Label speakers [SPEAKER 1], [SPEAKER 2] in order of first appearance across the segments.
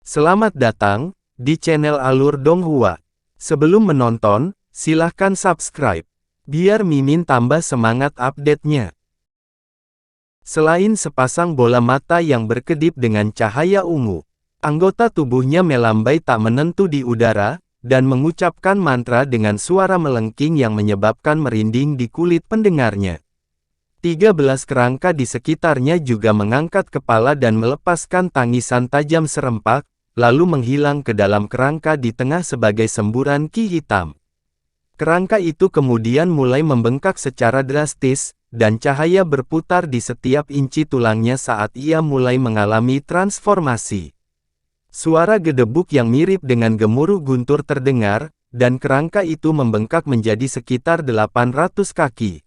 [SPEAKER 1] Selamat datang di channel Alur Donghua. Sebelum menonton, silahkan subscribe, biar Mimin tambah semangat update-nya. Selain sepasang bola mata yang berkedip dengan cahaya ungu, anggota tubuhnya melambai tak menentu di udara, dan mengucapkan mantra dengan suara melengking yang menyebabkan merinding di kulit pendengarnya. 13 kerangka di sekitarnya juga mengangkat kepala dan melepaskan tangisan tajam serempak, lalu menghilang ke dalam kerangka di tengah sebagai semburan ki hitam. Kerangka itu kemudian mulai membengkak secara drastis, dan cahaya berputar di setiap inci tulangnya saat ia mulai mengalami transformasi. Suara gedebuk yang mirip dengan gemuruh guntur terdengar, dan kerangka itu membengkak menjadi sekitar 800 kaki.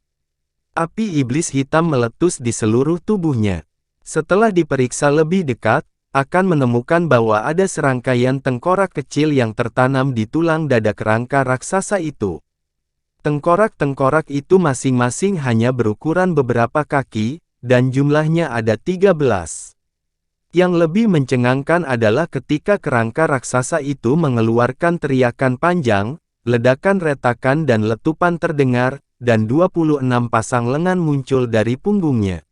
[SPEAKER 1] Api iblis hitam meletus di seluruh tubuhnya. Setelah diperiksa lebih dekat, akan menemukan bahwa ada serangkaian tengkorak kecil yang tertanam di tulang dada kerangka raksasa itu. Tengkorak-tengkorak itu masing-masing hanya berukuran beberapa kaki, dan jumlahnya ada 13. Yang lebih mencengangkan adalah ketika kerangka raksasa itu mengeluarkan teriakan panjang, ledakan retakan dan letupan terdengar, dan 26 pasang lengan muncul dari punggungnya.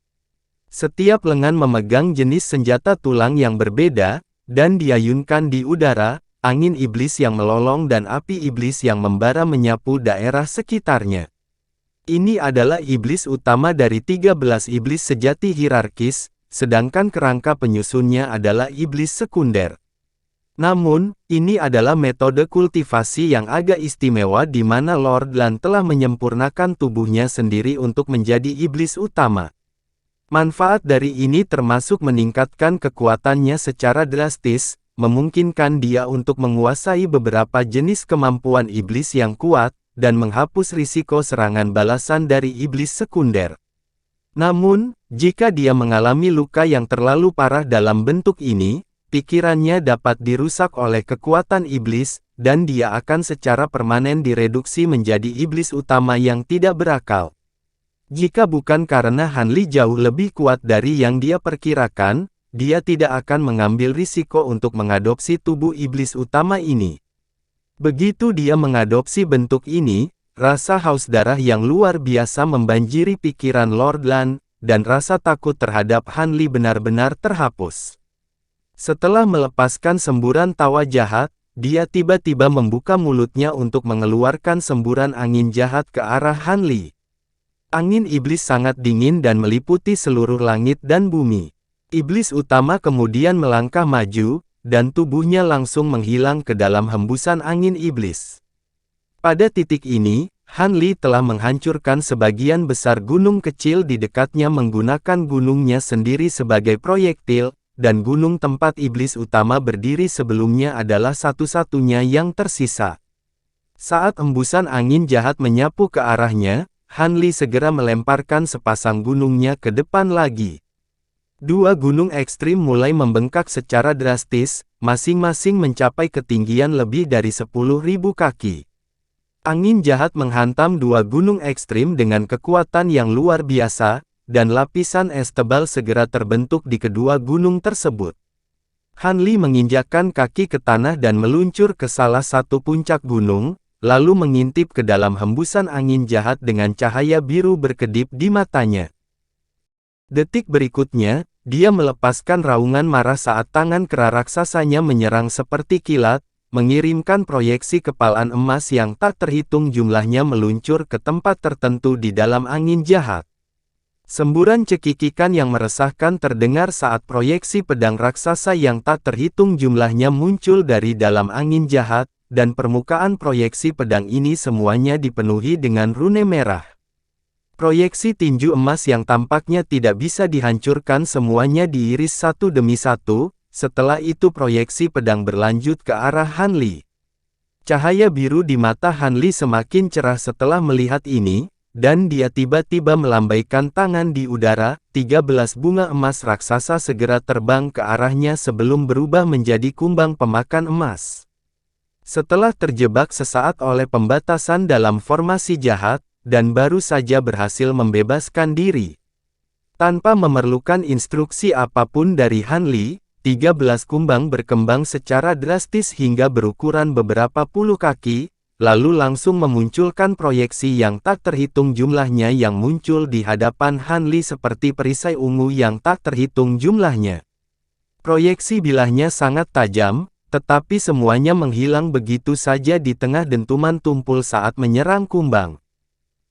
[SPEAKER 1] Setiap lengan memegang jenis senjata tulang yang berbeda, dan diayunkan di udara, angin iblis yang melolong dan api iblis yang membara menyapu daerah sekitarnya. Ini adalah iblis utama dari 13 iblis sejati hierarkis, sedangkan kerangka penyusunnya adalah iblis sekunder. Namun, ini adalah metode kultivasi yang agak istimewa di mana Lord Lan telah menyempurnakan tubuhnya sendiri untuk menjadi iblis utama. Manfaat dari ini termasuk meningkatkan kekuatannya secara drastis, memungkinkan dia untuk menguasai beberapa jenis kemampuan iblis yang kuat, dan menghapus risiko serangan balasan dari iblis sekunder. Namun, jika dia mengalami luka yang terlalu parah dalam bentuk ini, pikirannya dapat dirusak oleh kekuatan iblis, dan dia akan secara permanen direduksi menjadi iblis utama yang tidak berakal. Jika bukan karena Han Li jauh lebih kuat dari yang dia perkirakan, dia tidak akan mengambil risiko untuk mengadopsi tubuh iblis utama ini. Begitu dia mengadopsi bentuk ini, rasa haus darah yang luar biasa membanjiri pikiran Lord Lan, dan rasa takut terhadap Han Li benar-benar terhapus. Setelah melepaskan semburan tawa jahat, dia tiba-tiba membuka mulutnya untuk mengeluarkan semburan angin jahat ke arah Han Li. Angin iblis sangat dingin dan meliputi seluruh langit dan bumi. Iblis utama kemudian melangkah maju, dan tubuhnya langsung menghilang ke dalam hembusan angin iblis. Pada titik ini, Han Li telah menghancurkan sebagian besar gunung kecil di dekatnya menggunakan gunungnya sendiri sebagai proyektil, dan gunung tempat iblis utama berdiri sebelumnya adalah satu-satunya yang tersisa. Saat embusan angin jahat menyapu ke arahnya, Han Li segera melemparkan sepasang gunungnya ke depan lagi. Dua gunung ekstrim mulai membengkak secara drastis, masing-masing mencapai ketinggian lebih dari 10.000 kaki. Angin jahat menghantam dua gunung ekstrim dengan kekuatan yang luar biasa, dan lapisan es tebal segera terbentuk di kedua gunung tersebut. Han Li menginjakkan kaki ke tanah dan meluncur ke salah satu puncak gunung, lalu mengintip ke dalam hembusan angin jahat dengan cahaya biru berkedip di matanya. Detik berikutnya, dia melepaskan raungan marah saat tangan kera raksasanya menyerang seperti kilat, mengirimkan proyeksi kepalan emas yang tak terhitung jumlahnya meluncur ke tempat tertentu di dalam angin jahat. Semburan cekikikan yang meresahkan terdengar saat proyeksi pedang raksasa yang tak terhitung jumlahnya muncul dari dalam angin jahat, dan permukaan proyeksi pedang ini semuanya dipenuhi dengan rune merah. Proyeksi tinju emas yang tampaknya tidak bisa dihancurkan semuanya diiris satu demi satu, setelah itu proyeksi pedang berlanjut ke arah Han Li. Cahaya biru di mata Han Li semakin cerah setelah melihat ini, dan dia tiba-tiba melambaikan tangan di udara, 13 bunga emas raksasa segera terbang ke arahnya sebelum berubah menjadi kumbang pemakan emas. Setelah terjebak sesaat oleh pembatasan dalam formasi jahat, dan baru saja berhasil membebaskan diri. Tanpa memerlukan instruksi apapun dari Han Li, 13 kumbang berkembang secara drastis hingga berukuran beberapa puluh kaki, lalu langsung memunculkan proyeksi yang tak terhitung jumlahnya yang muncul di hadapan Han Li seperti perisai ungu yang tak terhitung jumlahnya. Proyeksi bilahnya sangat tajam, tetapi semuanya menghilang begitu saja di tengah dentuman tumpul saat menyerang kumbang.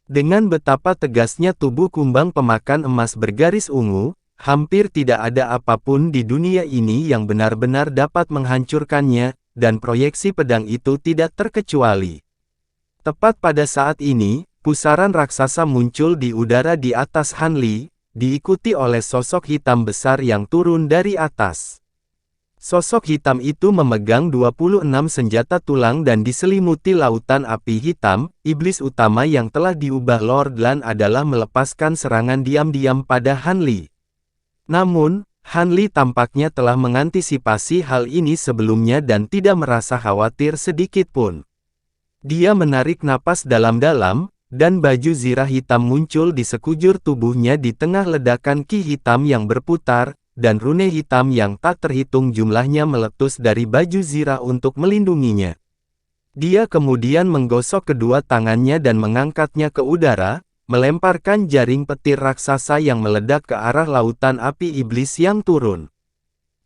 [SPEAKER 1] Dengan betapa tegasnya tubuh kumbang pemakan emas bergaris ungu, hampir tidak ada apapun di dunia ini yang benar-benar dapat menghancurkannya, dan proyeksi pedang itu tidak terkecuali. Tepat pada saat ini, pusaran raksasa muncul di udara di atas Han Li, diikuti oleh sosok hitam besar yang turun dari atas. Sosok hitam itu memegang 26 senjata tulang dan diselimuti lautan api hitam. Iblis utama yang telah diubah Lord Lan adalah melepaskan serangan diam-diam pada Han Li. Namun, Han Li tampaknya telah mengantisipasi hal ini sebelumnya dan tidak merasa khawatir sedikit pun. Dia menarik napas dalam-dalam, dan baju zirah hitam muncul di sekujur tubuhnya di tengah ledakan ki hitam yang berputar, dan rune hitam yang tak terhitung jumlahnya meletus dari baju zirah untuk melindunginya. Dia kemudian menggosok kedua tangannya dan mengangkatnya ke udara, melemparkan jaring petir raksasa yang meledak ke arah lautan api iblis yang turun.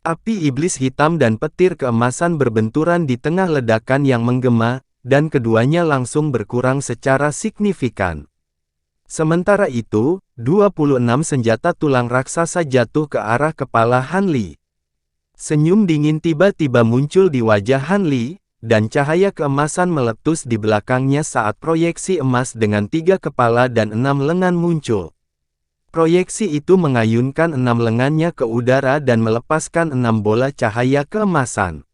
[SPEAKER 1] Api iblis hitam dan petir keemasan berbenturan di tengah ledakan yang menggema, dan keduanya langsung berkurang secara signifikan. Sementara itu, 26 senjata tulang raksasa jatuh ke arah kepala Han Li. Senyum dingin tiba-tiba muncul di wajah Han Li, dan cahaya keemasan meletus di belakangnya saat proyeksi emas dengan 3 kepala dan 6 lengan muncul. Proyeksi itu mengayunkan 6 lengannya ke udara dan melepaskan 6 bola cahaya keemasan.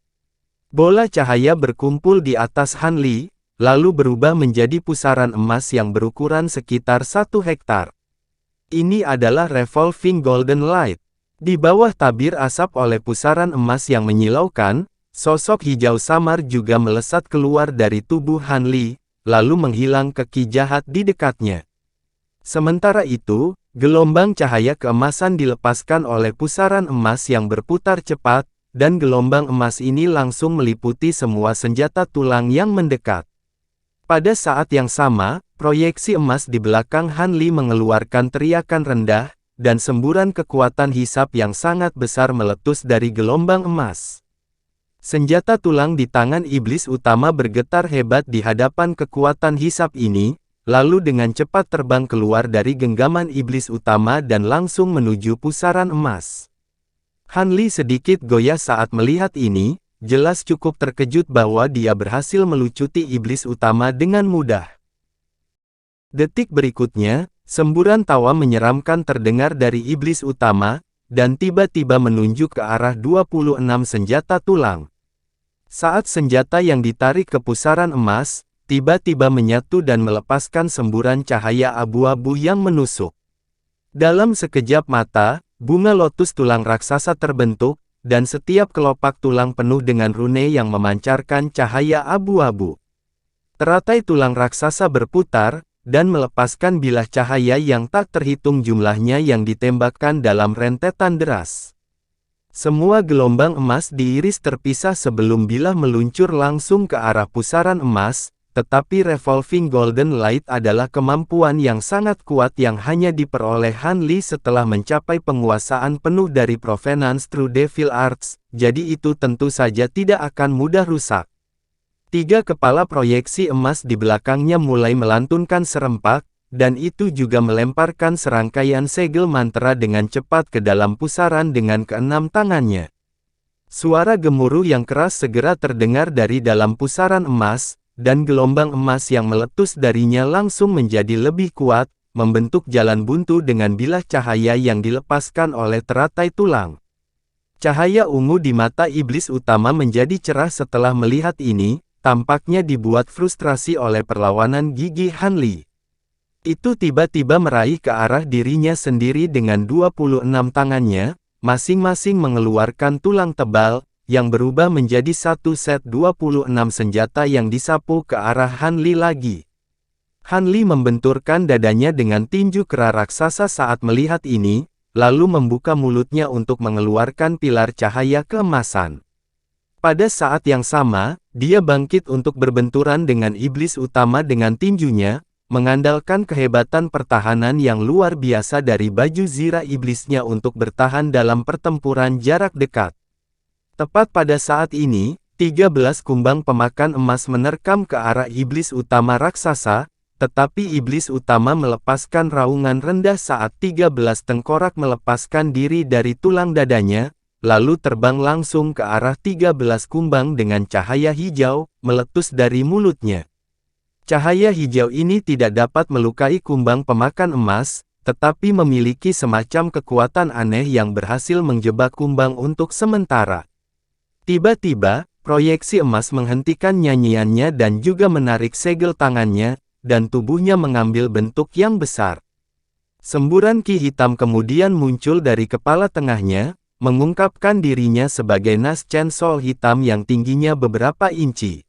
[SPEAKER 1] Bola cahaya berkumpul di atas Han Li, lalu berubah menjadi pusaran emas yang berukuran sekitar 1 hektar. Ini adalah Revolving Golden Light. Di bawah tabir asap oleh pusaran emas yang menyilaukan, sosok hijau samar juga melesat keluar dari tubuh Han Li, lalu menghilang ke ki jahat di dekatnya. Sementara itu, gelombang cahaya keemasan dilepaskan oleh pusaran emas yang berputar cepat, dan gelombang emas ini langsung meliputi semua senjata tulang yang mendekat. Pada saat yang sama, proyeksi emas di belakang Han Li mengeluarkan teriakan rendah, dan semburan kekuatan hisap yang sangat besar meletus dari gelombang emas. Senjata tulang di tangan iblis utama bergetar hebat di hadapan kekuatan hisap ini, lalu dengan cepat terbang keluar dari genggaman iblis utama dan langsung menuju pusaran emas. Han Li sedikit goyah saat melihat ini. Jelas cukup terkejut bahwa dia berhasil melucuti iblis utama dengan mudah. Detik berikutnya, semburan tawa menyeramkan terdengar dari iblis utama, dan tiba-tiba menunjuk ke arah 26 senjata tulang. Saat senjata yang ditarik ke pusaran emas, tiba-tiba menyatu dan melepaskan semburan cahaya abu-abu yang menusuk. Dalam sekejap mata, bunga lotus tulang raksasa terbentuk, dan setiap kelopak tulang penuh dengan rune yang memancarkan cahaya abu-abu. Teratai tulang raksasa berputar, dan melepaskan bilah cahaya yang tak terhitung jumlahnya yang ditembakkan dalam rentetan deras. Semua gelombang emas diiris terpisah sebelum bilah meluncur langsung ke arah pusaran emas, tetapi Revolving Golden Light adalah kemampuan yang sangat kuat yang hanya diperoleh Han Li setelah mencapai penguasaan penuh dari Provenance True Devil Arts, jadi itu tentu saja tidak akan mudah rusak. 3 kepala proyeksi emas di belakangnya mulai melantunkan serempak, dan itu juga melemparkan serangkaian segel mantra dengan cepat ke dalam pusaran dengan keenam tangannya. Suara gemuruh yang keras segera terdengar dari dalam pusaran emas, dan gelombang emas yang meletus darinya langsung menjadi lebih kuat, membentuk jalan buntu dengan bilah cahaya yang dilepaskan oleh teratai tulang. Cahaya ungu di mata iblis utama menjadi cerah setelah melihat ini, tampaknya dibuat frustrasi oleh perlawanan gigi Han Li. Itu tiba-tiba meraih ke arah dirinya sendiri dengan 26 tangannya, masing-masing mengeluarkan tulang tebal, yang berubah menjadi satu set 26 senjata yang disapu ke arah Han Li lagi. Han Li membenturkan dadanya dengan tinju kera raksasa saat melihat ini, lalu membuka mulutnya untuk mengeluarkan pilar cahaya keemasan. Pada saat yang sama, dia bangkit untuk berbenturan dengan iblis utama dengan tinjunya, mengandalkan kehebatan pertahanan yang luar biasa dari baju zirah iblisnya untuk bertahan dalam pertempuran jarak dekat. Tepat pada saat ini, 13 kumbang pemakan emas menerkam ke arah iblis utama raksasa, tetapi iblis utama melepaskan raungan rendah saat 13 tengkorak melepaskan diri dari tulang dadanya, lalu terbang langsung ke arah 13 kumbang dengan cahaya hijau, meletus dari mulutnya. Cahaya hijau ini tidak dapat melukai kumbang pemakan emas, tetapi memiliki semacam kekuatan aneh yang berhasil menjebak kumbang untuk sementara. Tiba-tiba, proyeksi emas menghentikan nyanyiannya dan juga menarik segel tangannya, dan tubuhnya mengambil bentuk yang besar. Semburan ki hitam kemudian muncul dari kepala tengahnya, mengungkapkan dirinya sebagai Nas Chen Sol hitam yang tingginya beberapa inci.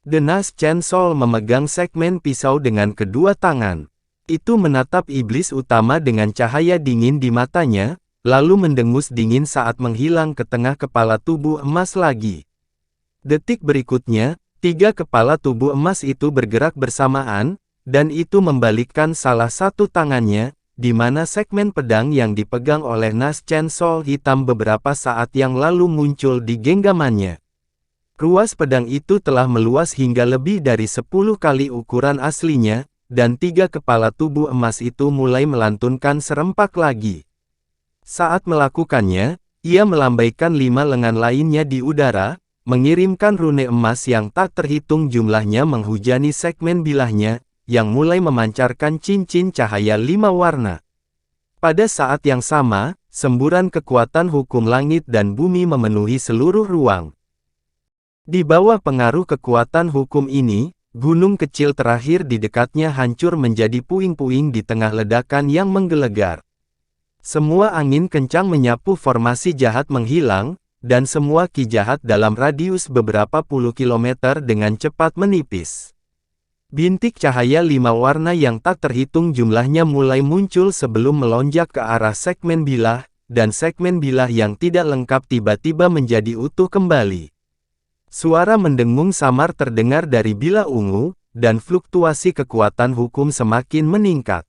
[SPEAKER 1] The Nas Chen Sol memegang segmen pisau dengan kedua tangan. Itu menatap iblis utama dengan cahaya dingin di matanya, lalu mendengus dingin saat menghilang ke tengah kepala tubuh emas lagi. Detik berikutnya, 3 kepala tubuh emas itu bergerak bersamaan, dan itu membalikkan salah satu tangannya, di mana segmen pedang yang dipegang oleh Nas Chen Sol hitam beberapa saat yang lalu muncul di genggamannya. Ruas pedang itu telah meluas hingga lebih dari 10 kali ukuran aslinya, dan 3 kepala tubuh emas itu mulai melantunkan serempak lagi. Saat melakukannya, ia melambaikan 5 lengan lainnya di udara, mengirimkan rune emas yang tak terhitung jumlahnya menghujani segmen bilahnya, yang mulai memancarkan cincin cahaya 5 warna. Pada saat yang sama, semburan kekuatan hukum langit dan bumi memenuhi seluruh ruang. Di bawah pengaruh kekuatan hukum ini, gunung kecil terakhir di dekatnya hancur menjadi puing-puing di tengah ledakan yang menggelegar. Semua angin kencang menyapu formasi jahat menghilang, dan semua ki jahat dalam radius beberapa puluh kilometer dengan cepat menipis. Bintik cahaya 5 warna yang tak terhitung jumlahnya mulai muncul sebelum melonjak ke arah segmen bilah, dan segmen bilah yang tidak lengkap tiba-tiba menjadi utuh kembali. Suara mendengung samar terdengar dari bilah ungu, dan fluktuasi kekuatan hukum semakin meningkat.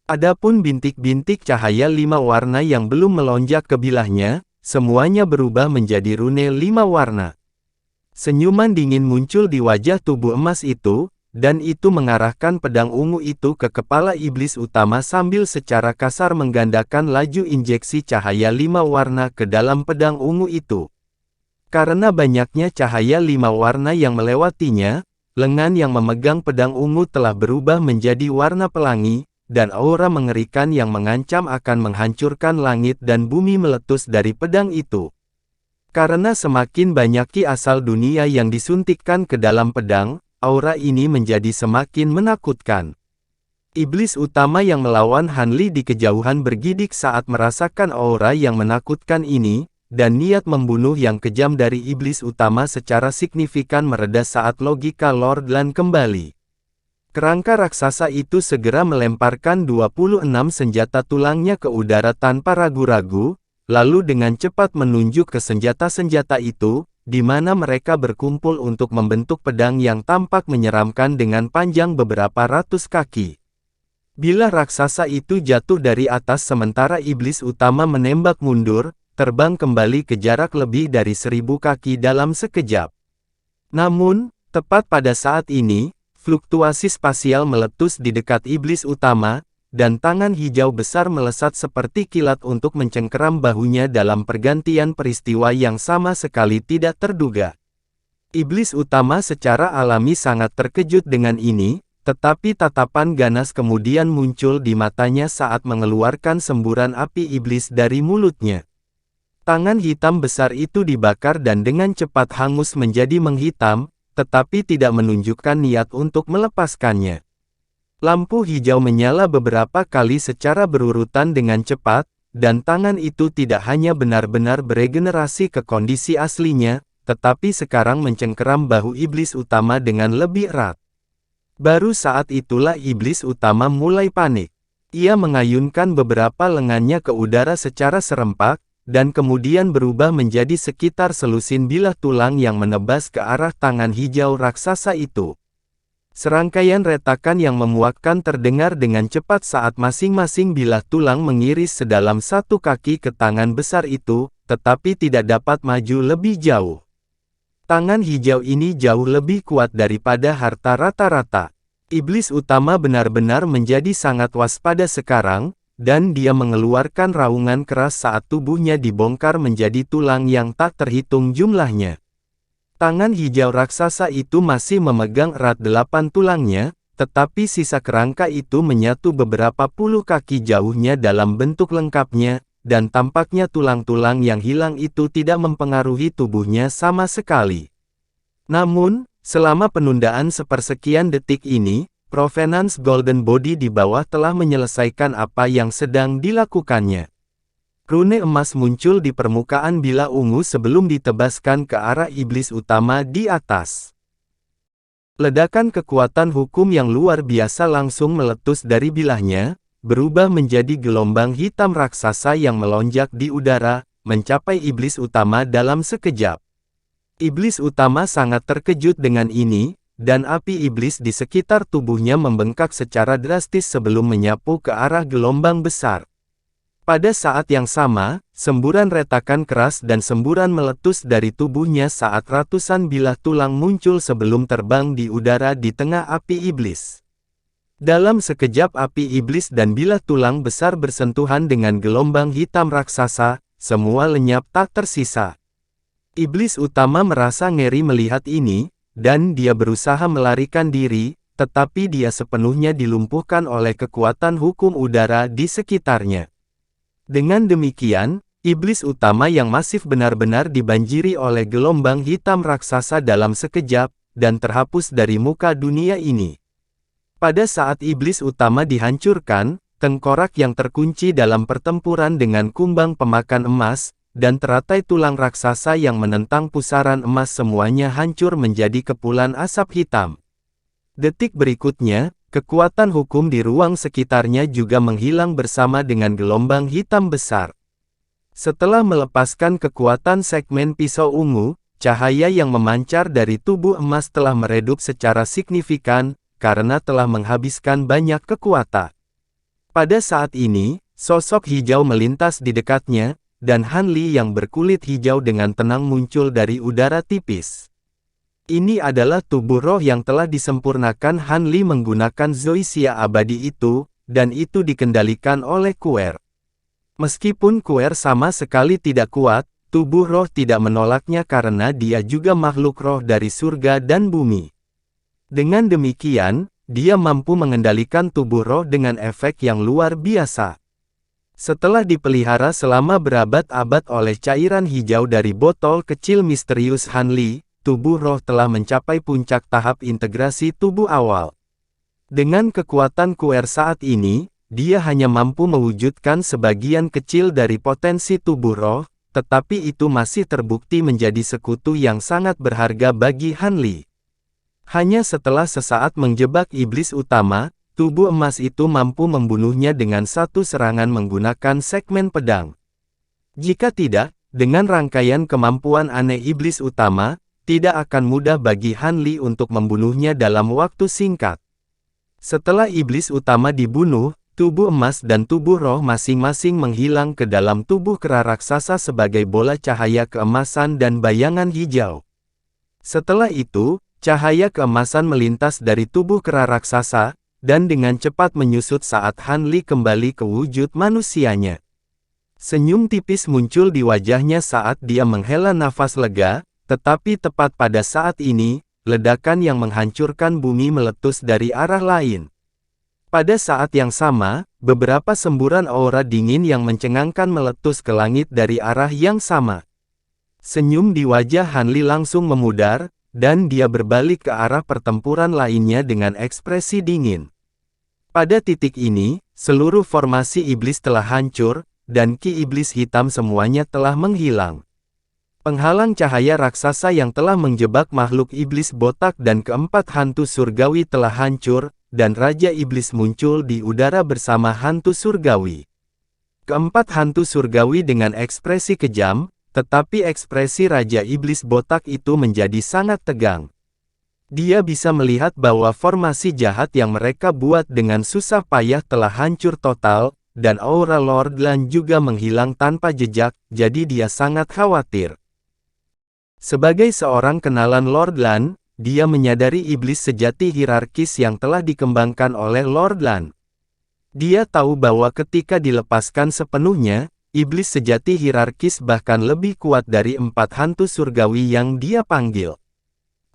[SPEAKER 1] Adapun bintik-bintik cahaya 5 warna yang belum melonjak ke bilahnya, semuanya berubah menjadi rune 5 warna. Senyuman dingin muncul di wajah tubuh emas itu, dan itu mengarahkan pedang ungu itu ke kepala iblis utama sambil secara kasar menggandakan laju injeksi cahaya 5 warna ke dalam pedang ungu itu. Karena banyaknya cahaya 5 warna yang melewatinya, lengan yang memegang pedang ungu telah berubah menjadi warna pelangi, dan aura mengerikan yang mengancam akan menghancurkan langit dan bumi meletus dari pedang itu. Karena semakin banyak ki asal dunia yang disuntikkan ke dalam pedang, aura ini menjadi semakin menakutkan. Iblis utama yang melawan Han Li di kejauhan bergidik saat merasakan aura yang menakutkan ini, dan niat membunuh yang kejam dari iblis utama secara signifikan mereda saat logika Lord Lan kembali. Kerangka raksasa itu segera melemparkan 26 senjata tulangnya ke udara tanpa ragu-ragu, lalu dengan cepat menunjuk ke senjata-senjata itu, di mana mereka berkumpul untuk membentuk pedang yang tampak menyeramkan dengan panjang beberapa ratus kaki. Bilah raksasa itu jatuh dari atas sementara iblis utama menembak mundur, terbang kembali ke jarak lebih dari 1000 kaki dalam sekejap. Namun, tepat pada saat ini, fluktuasi spasial meletus di dekat iblis utama, dan tangan hijau besar melesat seperti kilat untuk mencengkeram bahunya dalam pergantian peristiwa yang sama sekali tidak terduga. Iblis utama secara alami sangat terkejut dengan ini, tetapi tatapan ganas kemudian muncul di matanya saat mengeluarkan semburan api iblis dari mulutnya. Tangan hitam besar itu dibakar dan dengan cepat hangus menjadi menghitam, tetapi tidak menunjukkan niat untuk melepaskannya. Lampu hijau menyala beberapa kali secara berurutan dengan cepat, dan tangan itu tidak hanya benar-benar beregenerasi ke kondisi aslinya, tetapi sekarang mencengkeram bahu iblis utama dengan lebih erat. Baru saat itulah iblis utama mulai panik. Ia mengayunkan beberapa lengannya ke udara secara serempak, dan kemudian berubah menjadi sekitar selusin bilah tulang yang menebas ke arah tangan hijau raksasa itu. Serangkaian retakan yang memuakkan terdengar dengan cepat saat masing-masing bilah tulang mengiris sedalam satu kaki ke tangan besar itu, tetapi tidak dapat maju lebih jauh. Tangan hijau ini jauh lebih kuat daripada harta rata-rata. Iblis utama benar-benar menjadi sangat waspada sekarang, dan dia mengeluarkan raungan keras saat tubuhnya dibongkar menjadi tulang yang tak terhitung jumlahnya. Tangan hijau raksasa itu masih memegang erat 8 tulangnya, tetapi sisa kerangka itu menyatu beberapa puluh kaki jauhnya dalam bentuk lengkapnya, dan tampaknya tulang-tulang yang hilang itu tidak mempengaruhi tubuhnya sama sekali. Namun, selama penundaan sepersekian detik ini, Provenance Golden Body di bawah telah menyelesaikan apa yang sedang dilakukannya. Rune emas muncul di permukaan bilah ungu sebelum ditebaskan ke arah iblis utama di atas. Ledakan kekuatan hukum yang luar biasa langsung meletus dari bilahnya, berubah menjadi gelombang hitam raksasa yang melonjak di udara, mencapai iblis utama dalam sekejap. Iblis utama sangat terkejut dengan ini, dan api iblis di sekitar tubuhnya membengkak secara drastis sebelum menyapu ke arah gelombang besar. Pada saat yang sama, semburan retakan keras dan semburan meletus dari tubuhnya saat ratusan bilah tulang muncul sebelum terbang di udara di tengah api iblis. Dalam sekejap api iblis dan bilah tulang besar bersentuhan dengan gelombang hitam raksasa, semua lenyap tak tersisa. Iblis utama merasa ngeri melihat ini, dan dia berusaha melarikan diri, tetapi dia sepenuhnya dilumpuhkan oleh kekuatan hukum udara di sekitarnya. Dengan demikian, iblis utama yang masif benar-benar dibanjiri oleh gelombang hitam raksasa dalam sekejap, dan terhapus dari muka dunia ini. Pada saat iblis utama dihancurkan, tengkorak yang terkunci dalam pertempuran dengan kumbang pemakan emas, dan teratai tulang raksasa yang menentang pusaran emas semuanya hancur menjadi kepulan asap hitam. Detik berikutnya, kekuatan hukum di ruang sekitarnya juga menghilang bersama dengan gelombang hitam besar. Setelah melepaskan kekuatan segmen pisau ungu, cahaya yang memancar dari tubuh emas telah meredup secara signifikan, karena telah menghabiskan banyak kekuatan. Pada saat ini, sosok hijau melintas di dekatnya, dan Han Li yang berkulit hijau dengan tenang muncul dari udara tipis. Ini adalah tubuh roh yang telah disempurnakan Han Li menggunakan Zoysia abadi itu, dan itu dikendalikan oleh Kuer. Meskipun Kuer sama sekali tidak kuat, tubuh roh tidak menolaknya karena dia juga makhluk roh dari surga dan bumi. Dengan demikian, dia mampu mengendalikan tubuh roh dengan efek yang luar biasa. Setelah dipelihara selama berabad-abad oleh cairan hijau dari botol kecil misterius Han Li, tubuh roh telah mencapai puncak tahap integrasi tubuh awal. Dengan kekuatan Kuer saat ini, dia hanya mampu mewujudkan sebagian kecil dari potensi tubuh roh, tetapi itu masih terbukti menjadi sekutu yang sangat berharga bagi Han Li. Hanya setelah sesaat menjebak iblis utama, tubuh emas itu mampu membunuhnya dengan satu serangan menggunakan segmen pedang. Jika tidak, dengan rangkaian kemampuan aneh iblis utama, tidak akan mudah bagi Han Li untuk membunuhnya dalam waktu singkat. Setelah iblis utama dibunuh, tubuh emas dan tubuh roh masing-masing menghilang ke dalam tubuh kera raksasa sebagai bola cahaya keemasan dan bayangan hijau. Setelah itu, cahaya keemasan melintas dari tubuh kera raksasa, dan dengan cepat menyusut saat Han Li kembali ke wujud manusianya. Senyum tipis muncul di wajahnya saat dia menghela nafas lega, tetapi tepat pada saat ini, ledakan yang menghancurkan bumi meletus dari arah lain. Pada saat yang sama, beberapa semburan aura dingin yang mencengangkan meletus ke langit dari arah yang sama. Senyum di wajah Han Li langsung memudar, dan dia berbalik ke arah pertempuran lainnya dengan ekspresi dingin. Pada titik ini, seluruh formasi iblis telah hancur, dan ki iblis hitam semuanya telah menghilang. Penghalang cahaya raksasa yang telah menjebak makhluk iblis botak dan keempat hantu surgawi telah hancur, dan Raja Iblis muncul di udara bersama hantu surgawi. Keempat hantu surgawi dengan ekspresi kejam, tetapi ekspresi Raja Iblis botak itu menjadi sangat tegang. Dia bisa melihat bahwa formasi jahat yang mereka buat dengan susah payah telah hancur total, dan aura Lord Lan juga menghilang tanpa jejak, jadi dia sangat khawatir. Sebagai seorang kenalan Lord Lan, dia menyadari iblis sejati hierarkis yang telah dikembangkan oleh Lord Lan. Dia tahu bahwa ketika dilepaskan sepenuhnya, iblis sejati hierarkis bahkan lebih kuat dari 4 hantu surgawi yang dia panggil.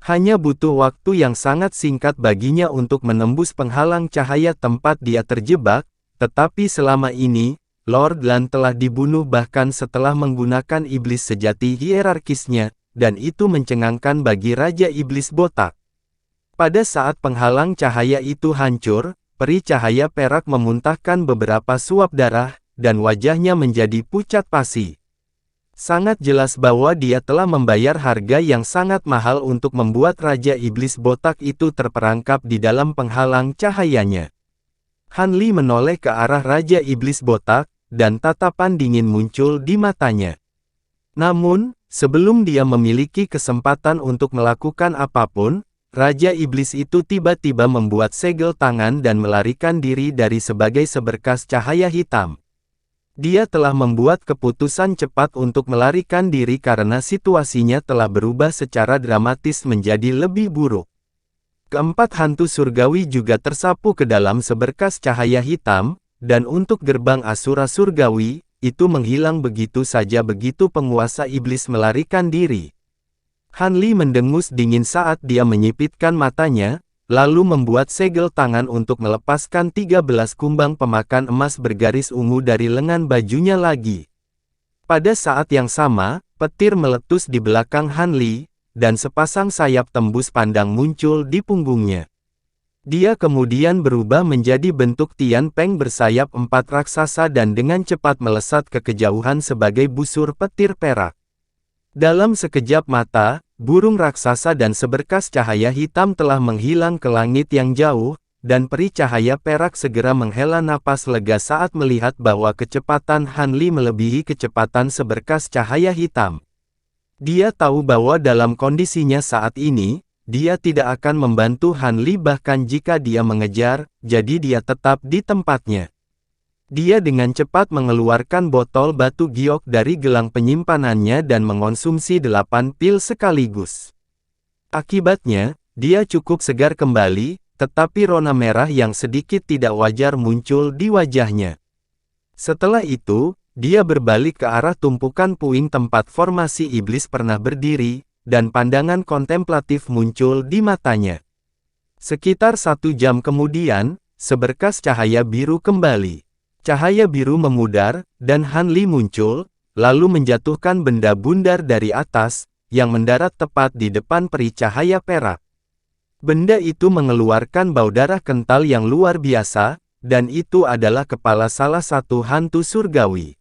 [SPEAKER 1] Hanya butuh waktu yang sangat singkat baginya untuk menembus penghalang cahaya tempat dia terjebak, tetapi selama ini, Lord Lan telah dibunuh bahkan setelah menggunakan iblis sejati hierarkisnya, dan itu mencengangkan bagi Raja Iblis botak. Pada saat penghalang cahaya itu hancur, peri cahaya perak memuntahkan beberapa suap darah, dan wajahnya menjadi pucat pasi. Sangat jelas bahwa dia telah membayar harga yang sangat mahal untuk membuat Raja Iblis botak itu terperangkap di dalam penghalang cahayanya. Han Li menoleh ke arah Raja Iblis botak, dan tatapan dingin muncul di matanya. Namun, sebelum dia memiliki kesempatan untuk melakukan apapun, Raja Iblis itu tiba-tiba membuat segel tangan dan melarikan diri dari sebagai seberkas cahaya hitam. Dia telah membuat keputusan cepat untuk melarikan diri karena situasinya telah berubah secara dramatis menjadi lebih buruk. Keempat hantu surgawi juga tersapu ke dalam seberkas cahaya hitam, dan untuk gerbang Asura surgawi, itu menghilang begitu saja begitu penguasa iblis melarikan diri. Han Li mendengus dingin saat dia menyipitkan matanya, lalu membuat segel tangan untuk melepaskan 13 kumbang pemakan emas bergaris ungu dari lengan bajunya lagi. Pada saat yang sama, petir meletus di belakang Han Li, dan sepasang sayap tembus pandang muncul di punggungnya. Dia kemudian berubah menjadi bentuk Tian Peng bersayap 4 raksasa dan dengan cepat melesat ke kejauhan sebagai busur petir perak. Dalam sekejap mata, burung raksasa dan seberkas cahaya hitam telah menghilang ke langit yang jauh, dan peri cahaya perak segera menghela napas lega saat melihat bahwa kecepatan Han Li melebihi kecepatan seberkas cahaya hitam. Dia tahu bahwa dalam kondisinya saat ini, dia tidak akan membantu Han Li bahkan jika dia mengejar, jadi dia tetap di tempatnya. Dia dengan cepat mengeluarkan botol batu giok dari gelang penyimpanannya dan mengonsumsi 8 pil sekaligus. Akibatnya, dia cukup segar kembali, tetapi rona merah yang sedikit tidak wajar muncul di wajahnya. Setelah itu, dia berbalik ke arah tumpukan puing tempat formasi iblis pernah berdiri, dan pandangan kontemplatif muncul di matanya. Sekitar 1 jam kemudian, seberkas cahaya biru kembali. Cahaya biru memudar, dan Han Li muncul, lalu menjatuhkan benda bundar dari atas, yang mendarat tepat di depan peri cahaya perak. Benda itu mengeluarkan bau darah kental yang luar biasa, dan itu adalah kepala salah satu hantu surgawi.